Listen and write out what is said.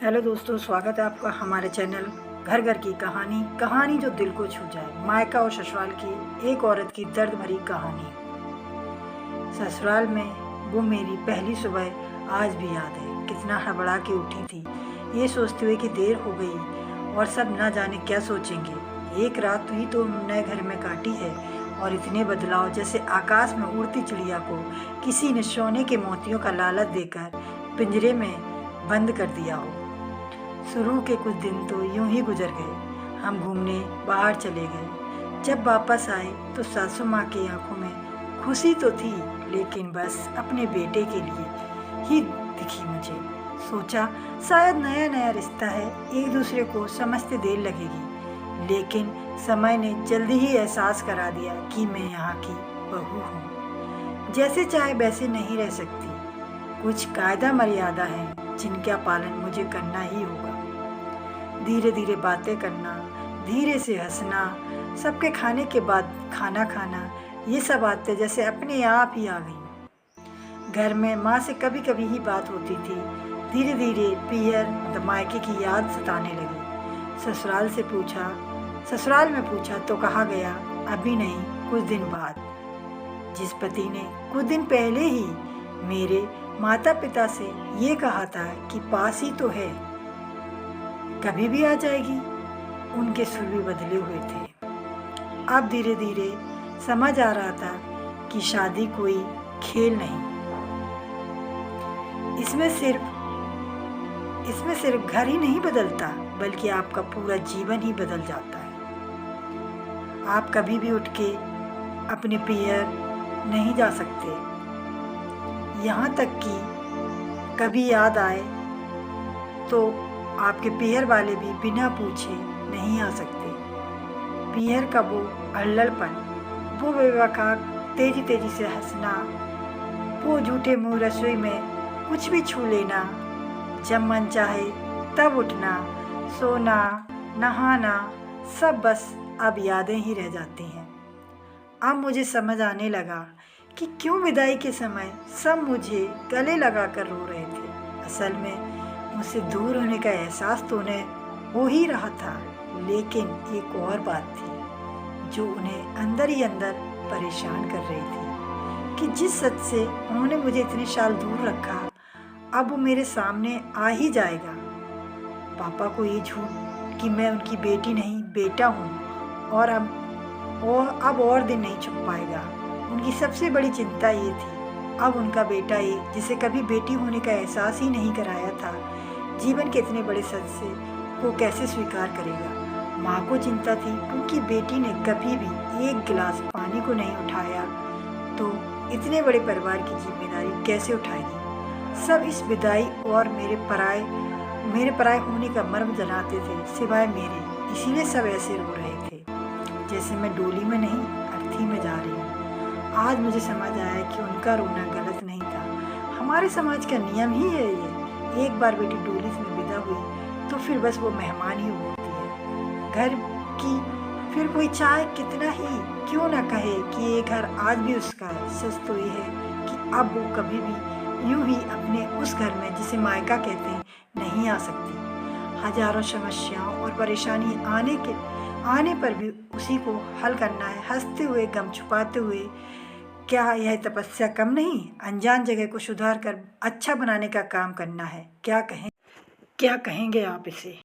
Hello दोस्तों, स्वागत है आपका हमारे चैनल घर घर की कहानी जो दिल को छू जाए। मायका और ससुराल की एक औरत की दर्द भरी कहानी। ससुराल में वो मेरी पहली सुबह आज भी याद है। कितना हड़बड़ा के उठी थी, ये सोचते हुए कि देर हो गई और सब ना जाने क्या सोचेंगे। एक रात ही तो नए घर में काटी है और इतने बदलाव, जैसे आकाश में उड़ती चिड़िया को किसी ने सोने के मोतियों का लालच देकर पिंजरे में बंद कर दिया हो। शुरू के कुछ दिन तो यूं ही गुजर गए। हम घूमने बाहर चले गए। जब वापस आए तो सासू माँ की आंखों में खुशी तो थी, लेकिन बस अपने बेटे के लिए ही दिखी मुझे। सोचा शायद नया नया रिश्ता है, एक दूसरे को समझते देर लगेगी, लेकिन समय ने जल्दी ही एहसास करा दिया कि मैं यहाँ की बहू हूँ। जैसे चाहे वैसे नहीं रह सकती। कुछ कायदा मर्यादा है जिनका पालन मुझे करना ही होगा। धीरे धीरे बातें करना, धीरे से हंसना, सबके खाने के बाद खाना खाना, ये सब आते जैसे अपने आप ही आ गई। घर में माँ से कभी कभी ही बात होती थी। धीरे धीरे पियर मतलब मायके की याद सताने लगी। ससुराल में पूछा तो कहा गया अभी नहीं, कुछ दिन बाद। जिस पति ने कुछ दिन पहले ही मेरे माता पिता से ये कहा था कि पास ही तो है, कभी भी आ जाएगी, उनके सुर भी बदले हुए थे। अब धीरे धीरे समझ आ रहा था कि शादी कोई खेल नहीं, इसमें सिर्फ घर ही नहीं बदलता, बल्कि आपका पूरा जीवन ही बदल जाता है। आप कभी भी उठ के अपने पियर नहीं जा सकते, यहाँ तक कि कभी याद आए तो आपके पियर वाले भी बिना पूछे नहीं आ सकते। पियर का वो अल्लड़पन, वो बेवकूफ तेजी तेजी से हंसना, वो झूठे मुंह रसोई में कुछ भी छू लेना, जब मन चाहे तब उठना, सोना, नहाना, सब बस अब यादें ही रह जाती हैं। अब मुझे समझ आने लगा कि क्यों विदाई के समय सब मुझे गले लगाकर रो रहे थे। असल में मुझसे दूर होने का एहसास तो उन्हें हो ही रहा था, लेकिन एक और बात थी जो उन्हें अंदर ही अंदर परेशान कर रही थी कि जिस सच से उन्होंने मुझे इतने साल दूर रखा, अब वो मेरे सामने आ ही जाएगा। पापा को ये झूठ कि मैं उनकी बेटी नहीं बेटा हूँ और अब और दिन नहीं छुप पाएगा। उनकी सबसे बड़ी चिंता ये थी, अब उनका बेटा ये जिसे कभी बेटी होने का एहसास ही नहीं कराया था, जीवन के इतने बड़े सच से वो कैसे स्वीकार करेगा। माँ को चिंता थी उनकी बेटी ने कभी भी एक गिलास पानी को नहीं उठाया, तो इतने बड़े परिवार की जिम्मेदारी कैसे उठाएगी। सब इस विदाई और मेरे पराए होने का मर्म जनाते थे, सिवाय मेरे। इसीलिए सब ऐसे रो रहे थे जैसे मैं डोली में नहीं, अर्थी में जा रही हूँ। आज मुझे समझ आया कि उनका रोना गलत नहीं था, हमारे समाज का नियम ही है ये। एक बार बेटी डोली में विदा हुई तो फिर बस वो मेहमान ही होती है घर की। फिर कोई चाहे कितना ही क्यों ना कहे कि ये घर आज भी उसका है, सच तो ये है कि अब वो कभी भी यूं ही अपने उस घर में, जिसे मायका कहते हैं, नहीं आ सकती। हजारों समस्याओं और परेशानी आने पर भी उसी को हल करना है, हंसते हुए, गम छुपाते हुए। क्या यह तपस्या कम नहीं? अनजान जगह को सुधार कर अच्छा बनाने का काम करना है। क्या कहेंगे आप इसे?